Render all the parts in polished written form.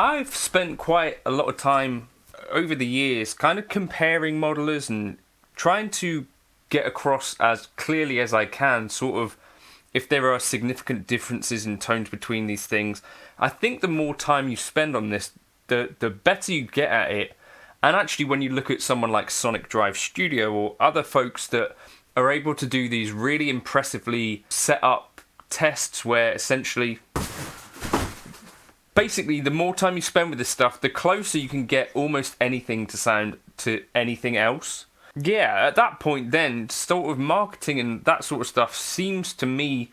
I've spent quite a lot of time over the years kind of comparing modelers and trying to get across as clearly as I can sort of if there are significant differences in tones between these things. I think the more time you spend on this, the better you get at it. And actually, when you look at someone like Sonic Drive Studio or other folks that are able to do these really impressively set up tests where essentially, basically, the more time you spend with this stuff, the closer you can get almost anything to sound to anything else. Yeah, at that point then, sort of marketing and that sort of stuff seems to me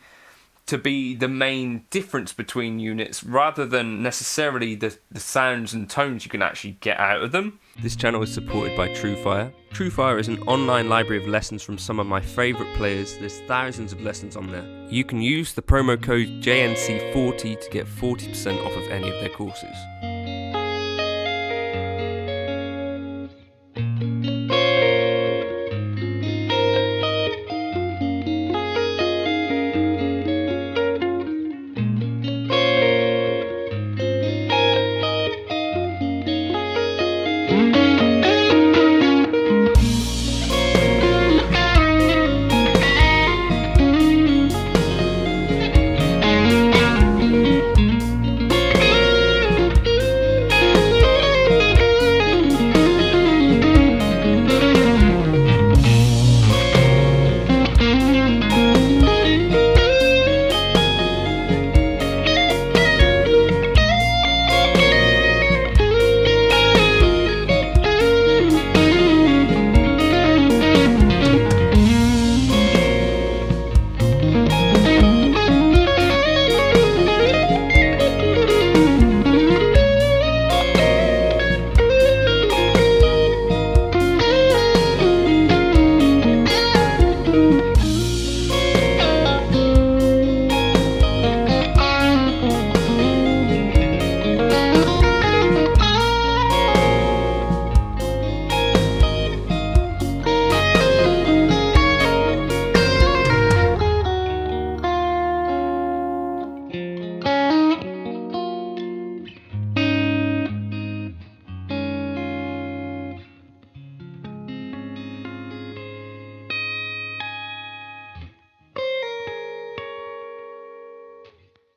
to be the main difference between units rather than necessarily the sounds and tones you can actually get out of them. This channel is supported by TrueFire. TrueFire is an online library of lessons from some of my favourite players. There's thousands of lessons on there. You can use the promo code JNC40 to get 40% off of any of their courses.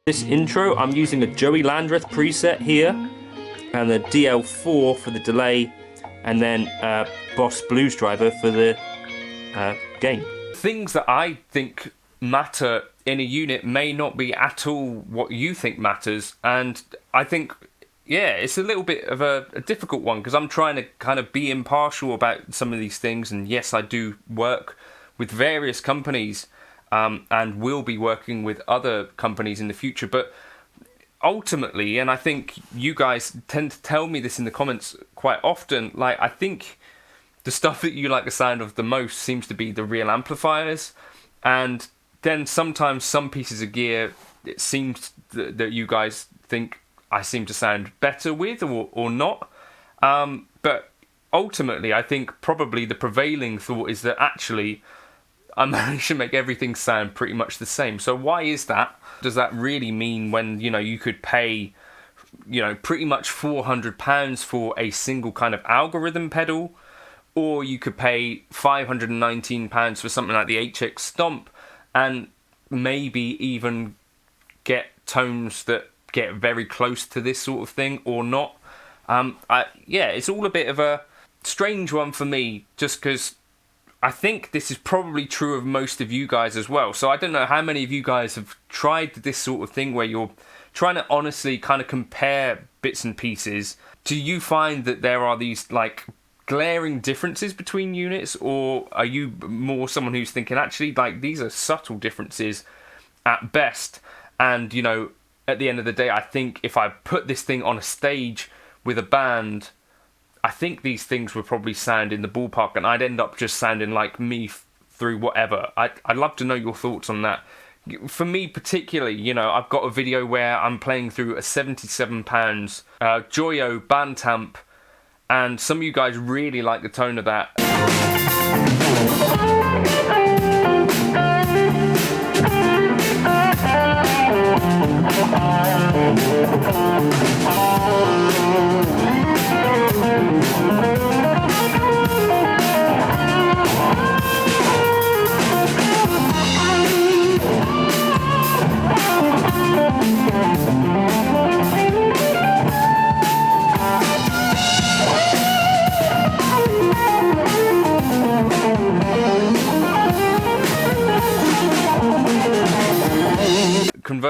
This intro, I'm using a Joey Landreth preset here, and the DL4 for the delay, and then Boss Blues Driver for the gain. Things that I think matter in a unit may not be at all what you think matters, and I think, yeah, it's a little bit of a difficult one, because I'm trying to kind of be impartial about some of these things, and yes, I do work with various companies, and will be working with other companies in the future. But ultimately, and I think you guys tend to tell me this in the comments quite often, like, I think the stuff that you like the sound of the most seems to be the real amplifiers. And then sometimes some pieces of gear, it seems that you guys think I seem to sound better with or not. But ultimately, I think probably the prevailing thought is that actually I managed to make everything sound pretty much the same. So why is that? Does that really mean when, you could pay, pretty much £400 for a single kind of algorithm pedal, or you could pay £519 for something like the HX Stomp and maybe even get tones that get very close to this sort of thing or not? It's all a bit of a strange one for me, just because I think this is probably true of most of you guys as well. So I don't know how many of you guys have tried this sort of thing where you're trying to honestly kind of compare bits and pieces. Do you find that there are these like glaring differences between units, or are you more someone who's thinking actually like these are subtle differences at best, and at the end of the day, I think if I put this thing on a stage with a band, I think these things would probably sound in the ballpark, and I'd end up just sounding like me through whatever. I'd love to know your thoughts on that. For me particularly, I've got a video where I'm playing through a £77 Joyo Bandtamp, and some of you guys really like the tone of that.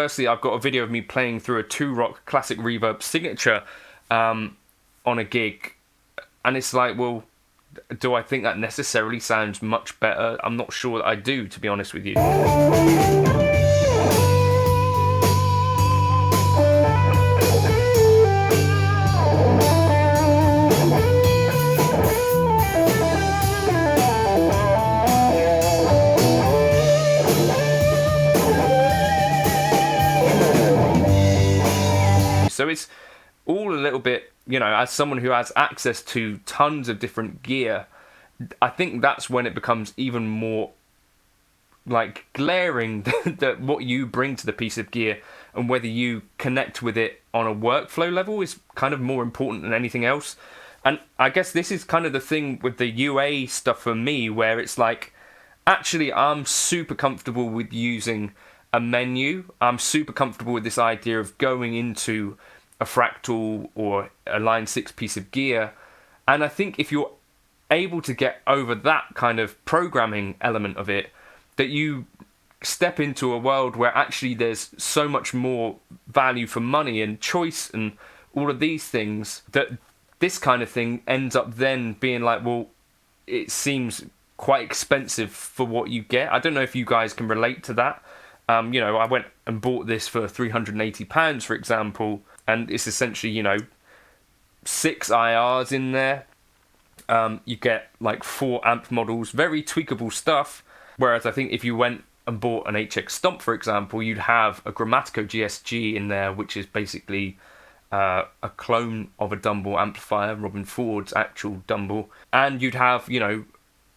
conversely, I've got a video of me playing through a 2-Rock Classic Reverb Signature on a gig, and it's like, well, do I think that necessarily sounds much better? I'm not sure that I do, to be honest with you. So it's all a little bit, you know, as someone who has access to tons of different gear, I think that's when it becomes even more like glaring that what you bring to the piece of gear and whether you connect with it on a workflow level is kind of more important than anything else. And I guess this is kind of the thing with the UA stuff for me, where it's like, actually, I'm super comfortable with using a menu. I'm super comfortable with this idea of going into a Fractal or a Line 6 piece of gear. And I think if you're able to get over that kind of programming element of it, that you step into a world where actually there's so much more value for money and choice and all of these things, that this kind of thing ends up then being like, well, it seems quite expensive for what you get. I don't know if you guys can relate to that. You know, I went and bought this for £380, for example, and it's essentially, you know, 6 IRs in there. You get like 4 amp models, very tweakable stuff. Whereas I think if you went and bought an HX Stomp, for example, you'd have a Grammatico GSG in there, which is basically a clone of a Dumble amplifier, Robin Ford's actual Dumble. And you'd have, you know,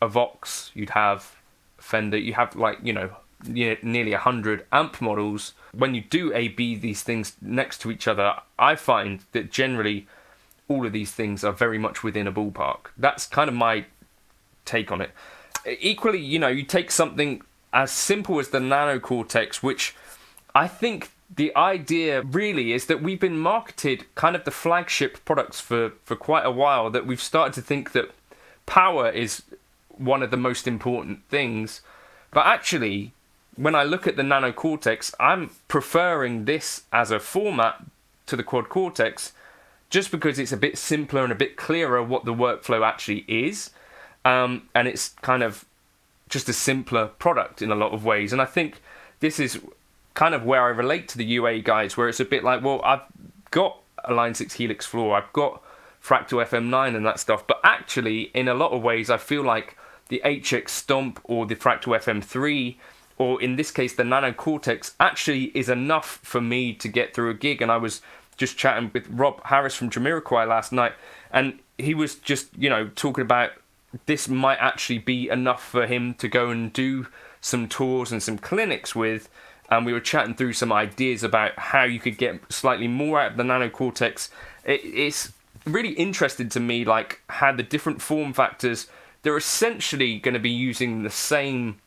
a Vox, you'd have Fender, you have like, you know, nearly 100 amp models. When you do A/B these things next to each other, I find that generally all of these things are very much within a ballpark. That's kind of my take on it. Equally, you know, you take something as simple as the Nanocortex, which I think the idea really is that we've been marketed kind of the flagship products for quite a while, that we've started to think that power is one of the most important things. But actually, when I look at the Nanocortex, I'm preferring this as a format to the Quad Cortex, just because it's a bit simpler and a bit clearer what the workflow actually is. And it's kind of just a simpler product in a lot of ways. And I think this is kind of where I relate to the UA guys, where it's a bit like, well, I've got a Line 6 Helix floor, I've got Fractal FM9 and that stuff, but actually, in a lot of ways, I feel like the HX Stomp or the Fractal FM3, or in this case, the Nanocortex, actually is enough for me to get through a gig. And I was just chatting with Rob Harris from Jamiroquai last night, and he was just, you know, talking about this might actually be enough for him to go and do some tours and some clinics with. And we were chatting through some ideas about how you could get slightly more out of the Nanocortex. It's really interesting to me, like, how the different form factors, they're essentially going to be using the same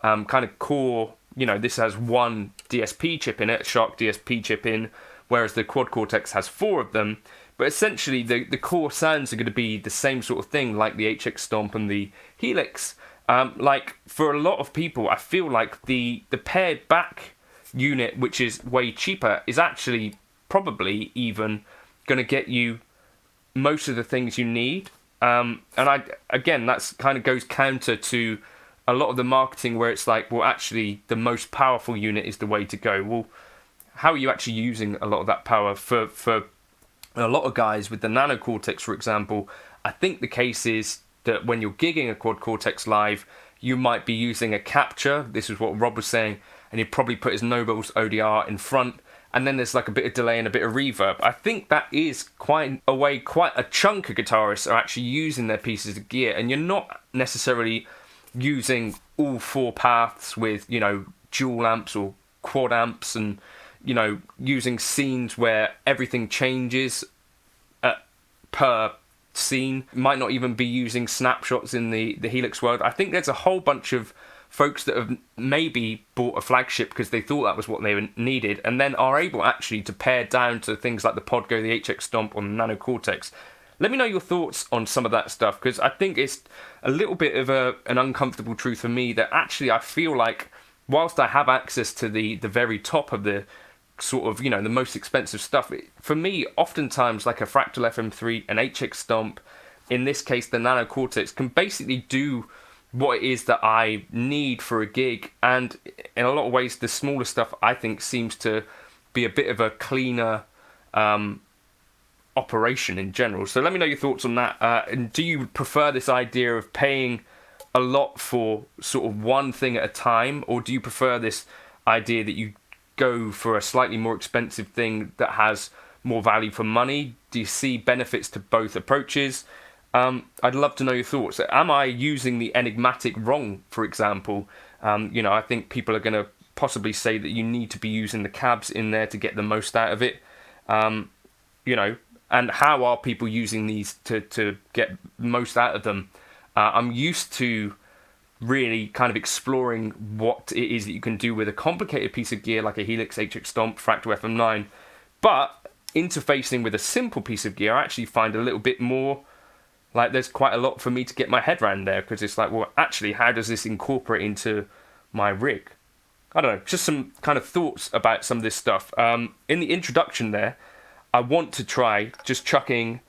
kind of core. You know, this has one DSP chip in it, a Shark DSP chip in, whereas the Quad Cortex has 4 of them. But essentially, the core sounds are going to be the same sort of thing, like the HX Stomp and the Helix. Like, for a lot of people, I feel like the paired back unit, which is way cheaper, is actually probably even going to get you most of the things you need. And again, that's kind of goes counter to a lot of the marketing, where it's like, well, actually, the most powerful unit is the way to go. Well, how are you actually using a lot of that power? For a lot of guys with the Nanocortex, for example, I think the case is that when you're gigging a Quad Cortex live, you might be using a capture. This is what Rob was saying, and he'd probably put his Nobles ODR in front, and then there's like a bit of delay and a bit of reverb. I think that is quite a chunk of guitarists are actually using their pieces of gear, and you're not necessarily using all 4 paths with, you know, dual amps or quad amps, and, you know, using scenes where everything changes per scene. Might not even be using snapshots in the Helix world. I think there's a whole bunch of folks that have maybe bought a flagship because they thought that was what they needed, and then are able actually to pare down to things like the Podgo, the HX Stomp, or the Nanocortex. Let me know your thoughts on some of that stuff, because I think it's a little bit of an uncomfortable truth for me that actually I feel like, whilst I have access to the very top of the sort of, the most expensive stuff. For me, oftentimes, like a Fractal FM3, an HX Stomp, in this case, the Nanocortex, can basically do what it is that I need for a gig. And in a lot of ways, the smaller stuff, I think, seems to be a bit of a cleaner operation in general. So let me know your thoughts on that. And do you prefer this idea of paying a lot for sort of one thing at a time, or do you prefer this idea that you go for a slightly more expensive thing that has more value for money? Do you see benefits to both approaches? I'd love to know your thoughts. Am I using the Enigmatic wrong, for example? I think people are going to possibly say that you need to be using the cabs in there to get the most out of it. And how are people using these to get most out of them? I'm used to really kind of exploring what it is that you can do with a complicated piece of gear like a Helix, HX Stomp, Fractal FM9, but interfacing with a simple piece of gear I actually find a little bit more like there's quite a lot for me to get my head around there, because it's like, well, actually, how does this incorporate into my rig? I don't know, just some kind of thoughts about some of this stuff. In the introduction there, I want to try just chucking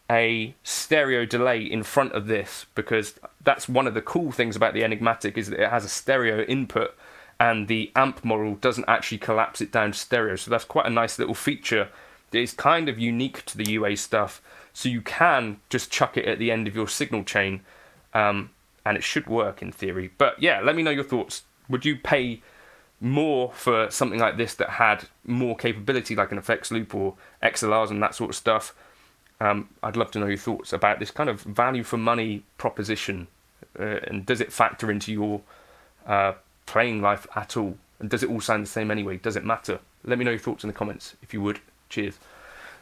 a stereo delay in front of this, because that's one of the cool things about the Enigmatic, is that it has a stereo input and the amp model doesn't actually collapse it down to stereo. So that's quite a nice little feature that is kind of unique to the UA stuff. So you can just chuck it at the end of your signal chain, and it should work in theory. But yeah, let me know your thoughts. Would you pay more for something like this that had more capability, like an effects loop or XLRs and that sort of stuff? I'd love to know your thoughts about this kind of value for money proposition, and does it factor into your playing life at all? And does it all sound the same anyway? Does it matter? Let me know your thoughts in the comments if you would. Cheers.